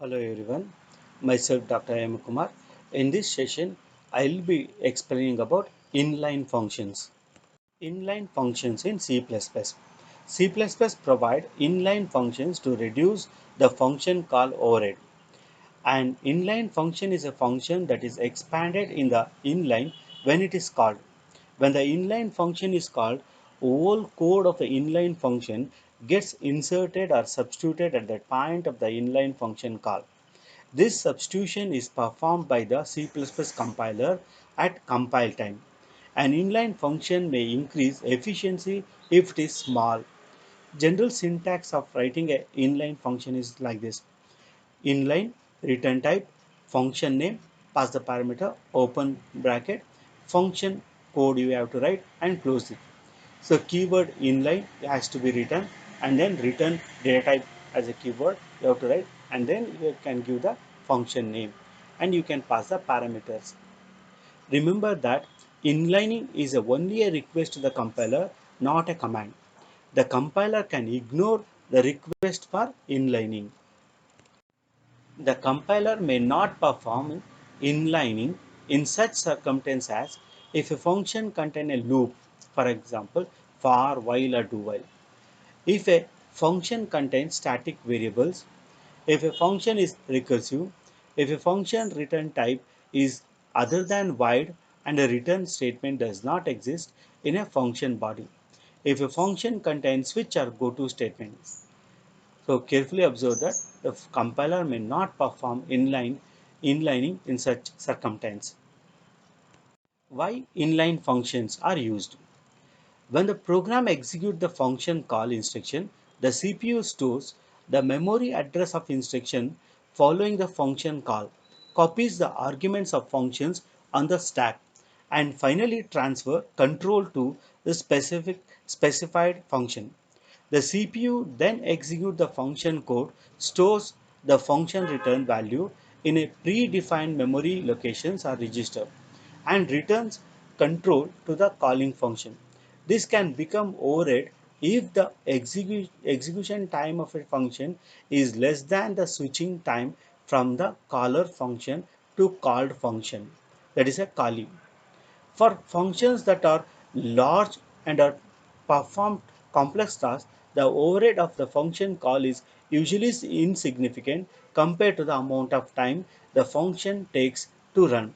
Hello everyone, myself Dr. M. Kumar. In this session, I'll be explaining about inline functions. Inline functions in C++. C++ provide inline functions to reduce the function call overhead. An inline function is a function that is expanded in the inline when it is called. When the inline function is called, whole code of the inline function gets inserted or substituted at the point of the inline function call. This substitution is performed by the C++ compiler at compile time. An inline function may increase efficiency if it is small. General syntax of writing an inline function is like this. Inline, return type, function name, pass the parameter, open bracket, function code you have to write and close it. So keyword inline has to be written and then return data type as a keyword you have to write, and then you can give the function name and you can pass the parameters. Remember that inlining is only a request to the compiler, not a command. The compiler can ignore the request for inlining. The compiler may not perform inlining in such circumstances as if a function contains a loop, for example, for, while or do while. If a function contains static variables, if a function is recursive, if a function return type is other than void and a return statement does not exist in a function body, if a function contains switch or goto statements. So carefully observe that the compiler may not perform inlining in such circumstance. Why inline functions are used? When the program executes the function call instruction, the CPU stores the memory address of instruction following the function call, copies the arguments of functions on the stack, and finally transfer control to the specified function. The CPU then executes the function code, stores the function return value in a predefined memory locations or register, and returns control to the calling function. This can become overhead if the execution time of a function is less than the switching time from the caller function to called function, that is a calling. For functions that are large and are performed complex tasks, the overhead of the function call is usually insignificant compared to the amount of time the function takes to run.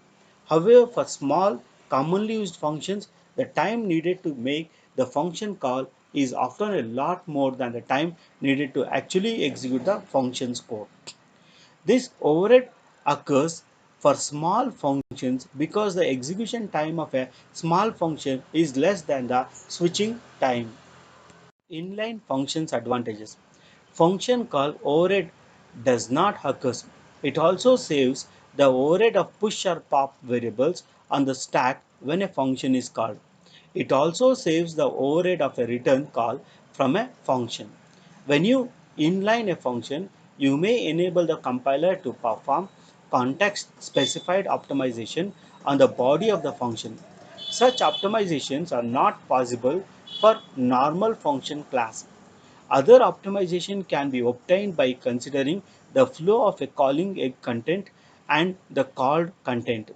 However, for small, commonly used functions, the time needed to make the function call is often a lot more than the time needed to actually execute the function's code. This overhead occurs for small functions because the execution time of a small function is less than the switching time. Inline functions advantages. Function call overhead does not occur. It also saves the overhead of push or pop variables on the stack when a function is called. It also saves the overhead of a return call from a function. When you inline a function, you may enable the compiler to perform context-specified optimization on the body of the function. Such optimizations are not possible for normal function class. Other optimization can be obtained by considering the flow of a calling a content and the called content.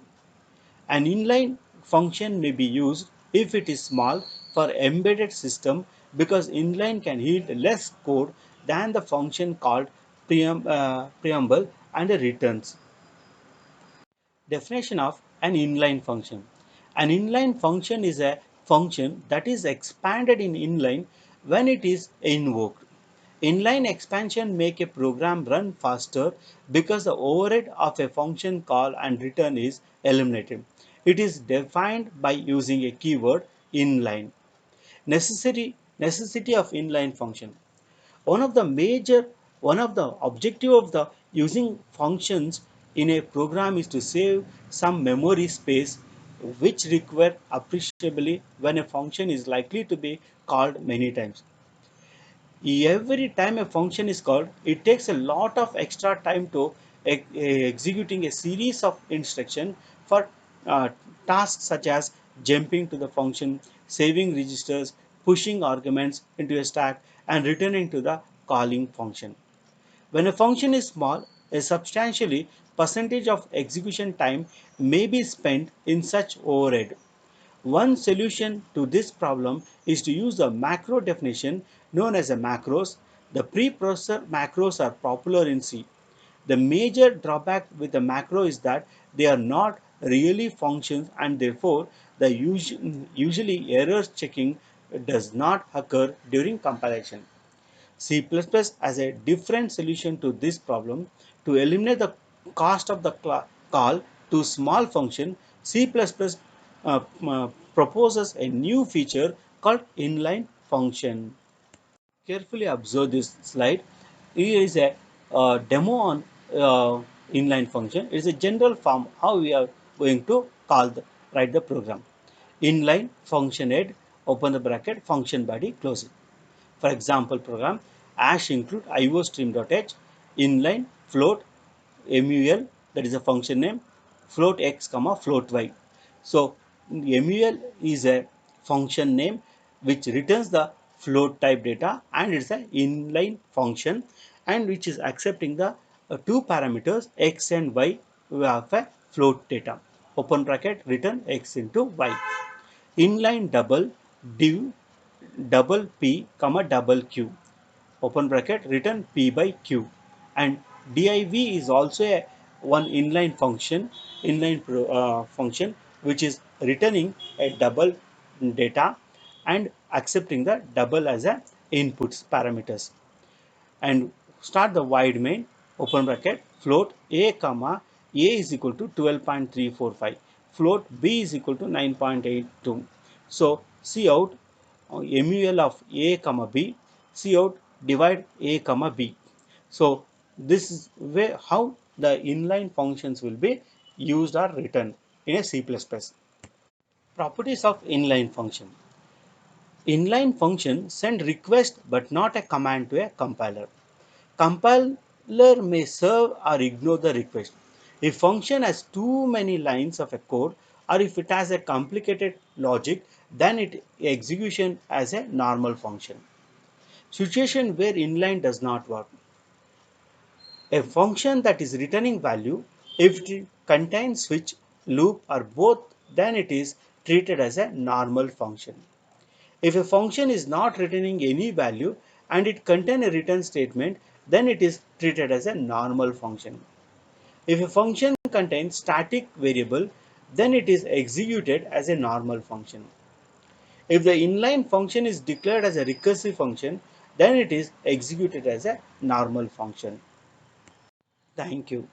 An inline function may be used if it is small for embedded system because inline can yield less code than the function called preamble and returns. Definition of an inline function. An inline function is a function that is expanded in inline when it is invoked. Inline expansion make a program run faster because the overhead of a function call and return is eliminated. It is defined by using a keyword inline. Necessity of inline function. One of the objective of the using functions in a program is to save some memory space which require appreciably when a function is likely to be called many times. Every time a function is called, it takes a lot of extra time to executing a series of instructions for uh, tasks such as jumping to the function, saving registers, pushing arguments into a stack, and returning to the calling function. When a function is small, a substantially percentage of execution time may be spent in such overhead. One solution to this problem is to use the macro definition known as a macros. The preprocessor macros are popular in C. The major drawback with the macro is that they are not really functions and therefore the usually error checking does not occur during compilation. C++ has a different solution to this problem. To eliminate the cost of the call to small function, C++ proposes a new feature called inline function. Carefully observe this slide. Here is a demo on inline function. It is a general form how we are going to write the program. Inline function head, open the bracket, function body, close it. For example program, hash include iostream.h, inline float mul, that is a function name, float x comma float y. So mul is a function name which returns the float type data and it's an inline function and which is accepting the two parameters x and y of a float data. Open bracket, return x into y. Inline double div double p comma double q, open bracket, return p by q, and div is also a one inline function which is returning a double data and accepting the double as a inputs parameters. And start the void main, open bracket, float a comma a is equal to 12.345, float b is equal to 9.82. So see out mul of a comma b, see out divide a comma b. So this is where how the inline functions will be used or written in a C++. Properties of inline function. Inline function send request but not a command to a compiler. Compiler may serve or ignore the request. If function has too many lines of a code or if it has a complicated logic, then it execution as a normal function. Situation where inline does not work. A function that is returning value, if it contains switch, loop or both, then it is treated as a normal function. If a function is not returning any value and it contains a return statement, then it is treated as a normal function. If a function contains static variable, then it is executed as a normal function. If the inline function is declared as a recursive function, then it is executed as a normal function. Thank you.